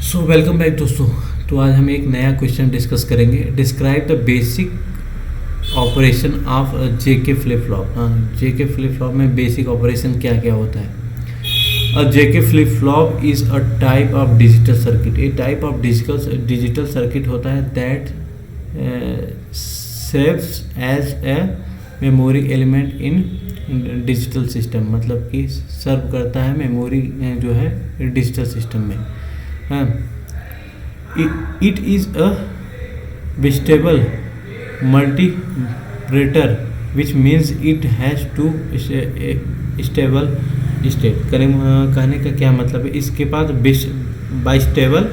So welcome back दोस्तों। तो आज हम एक नया क्वेश्चन डिस्कस करेंगे। Describe the basic operation of JK flip flop. JK flip flop में बेसिक ऑपरेशन क्या क्या होता है। A JK flip flop is a type of digital circuit. A type of digital circuit होता है that serves as a memory element in digital system, मतलब कि serve करता है मेमोरी जो है डिजिटल सिस्टम में। It is a vegetable multiplicator, which means it has two stable state। कहने का क्या मतलब है, इसके पास बाइस्टेबल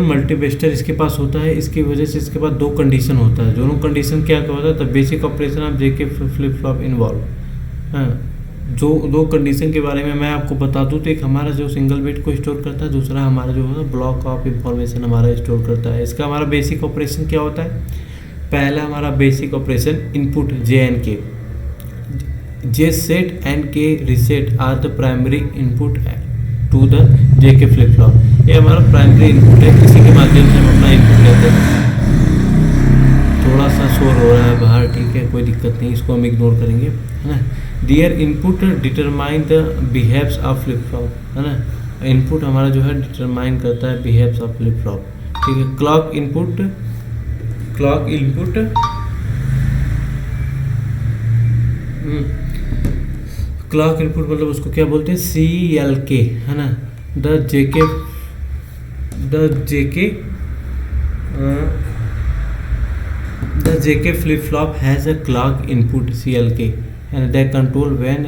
मल्टीवेस्टर इसके पास होता है। इसकी वजह से इसके पास दो कंडीशन होता है। दोनों कंडीशन क्या होता है, the basic operation of JK flip flop involve. जो दो कंडीशन के बारे में मैं आपको बता दूं तो एक हमारा जो सिंगल बिट को स्टोर करता है, दूसरा हमारा जो है ब्लॉक ऑफ इंफॉर्मेशन हमारा स्टोर करता है। इसका हमारा बेसिक ऑपरेशन क्या होता है। पहला हमारा basic operation input J and K. J set and K reset are the primary input to the J K flip flop. ये हमारा प्राइमरी इनपुट है, इसी के माध्यम से हम अपना इनपुट लेते हैं। थोड़ा सा शोर हो रहा है बाहर, ठीक है, कोई दिक्कत नहीं, इसको हम इग्नोर करेंगे, है ना। Their input determine the behaves of flip flop, है ना। इनपुट हमारा जो है डिटरमाइन करता है बिहेव्स ऑफ फ्लिप फ्लॉप, ठीक है। क्लॉक इनपुट मतलब उसको क्या बोलते हैं, CLK, है ना। The JK flip flop has a clock input CLK and they control when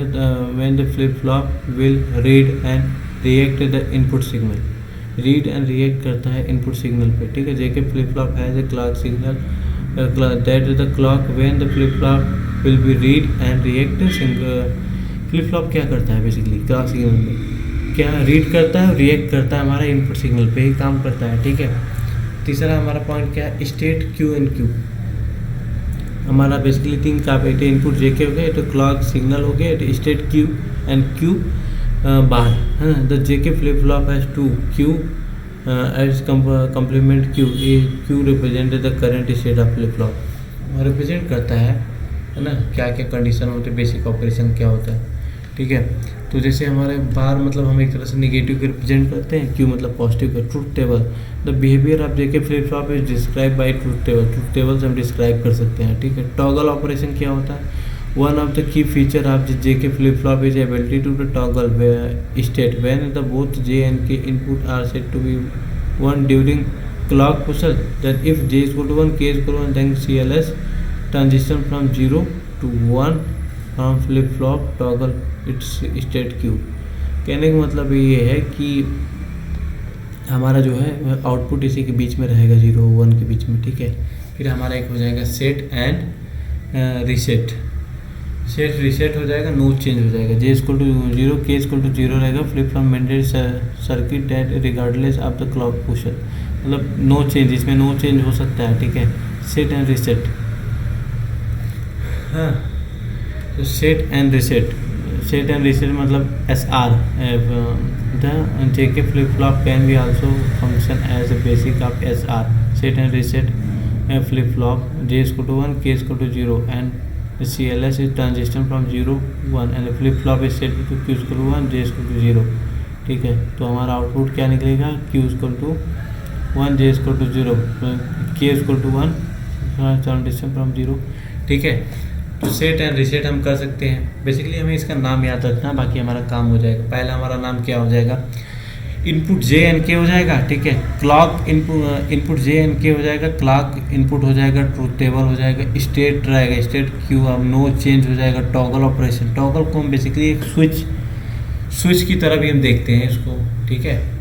the flip flop will read and react the input signal। read and react करता है input signal पे, ठीक है। JK flip flop has a clock signal that the clock when the flip flop will be read and react flip flop क्या करता है basically clock signal में, क्या रीड करता है, रिएक्ट करता है, हमारा इनपुट सिग्नल पे ही काम करता है, ठीक है। तीसरा हमारा पॉइंट क्या है, स्टेट क्यू एंड क्यू। हमारा बेसिकली तीन काफी इनपुट जेके हो गए, तो क्लॉक सिग्नल हो गया, तो state Q and Q bar, है ना। The JK flip flop has two Q as complement Q. ये Q represent the current state of flip flop, represent करता है ना, क्या क्या कंडीशन होते हैं, बेसिक ऑपरेशन क्या होता है, ठीक है। तो जैसे हमारे बार मतलब हम एक तरह से नेगेटिव के रिप्रेजेंट करते हैं, क्यू मतलब पॉजिटिव का। Truth table, the behaviour of JK flip flop is describe by truth table. Truth table से हम डिस्क्राइब कर सकते हैं, ठीक है। टॉगल ऑपरेशन क्या होता है, one of the key feature of JK flip flop is ability to the toggle state when the both J and K input are set to be one during clock पुशल। Then if J is equal to 1, K is equal to 1, then CLS transition from 0 to 1 from flip flop toggle its state Q. कहने का मतलब ये है कि हमारा जो है आउटपुट इसी के बीच में रहेगा, 0 1 के बीच में, ठीक है। फिर हमारा एक हो जाएगा set and reset. Set reset हो जाएगा, नो चेंज हो जाएगा, जे इक्वल टू 0, के इक्वल टू 0 रहेगा। Flip flop maintain circuit that regardless of the clock pusher, मतलब नो चेंज, इसमें नो चेंज हो सकता है, ठीक है। सेट एंड रीसेट, हाँ, तो सेट एंड रीसेट मतलब SR। The JK flip flop can be also function as a basic of SR। Set and reset flip flop, J equal to 1, K equal to 0 and CLS is transition from 0 1 and flip flop is set to Q equal to 1, J equal to 0, ठीक है। तो हमारा output क्या निकलेगा, Q equal to 1, J equal to 0, के equal to 1, transition from 0, ठीक है। तो सेट एंड रीसेट हम कर सकते हैं। बेसिकली हमें इसका नाम याद रखना, बाकी हमारा काम हो जाएगा। पहला हमारा नाम क्या हो जाएगा, इनपुट जे एंड के हो जाएगा, ठीक है। क्लॉक इनपुट जे एंड के हो जाएगा, क्लॉक इनपुट हो जाएगा, ट्रूथ टेबल हो जाएगा, स्टेट रहेगा, स्टेट क्यू, अब नो चेंज हो जाएगा। टॉगल ऑपरेशन, टॉगल को हम बेसिकली एक स्विच की तरह भी हम देखते हैं इसको, ठीक है।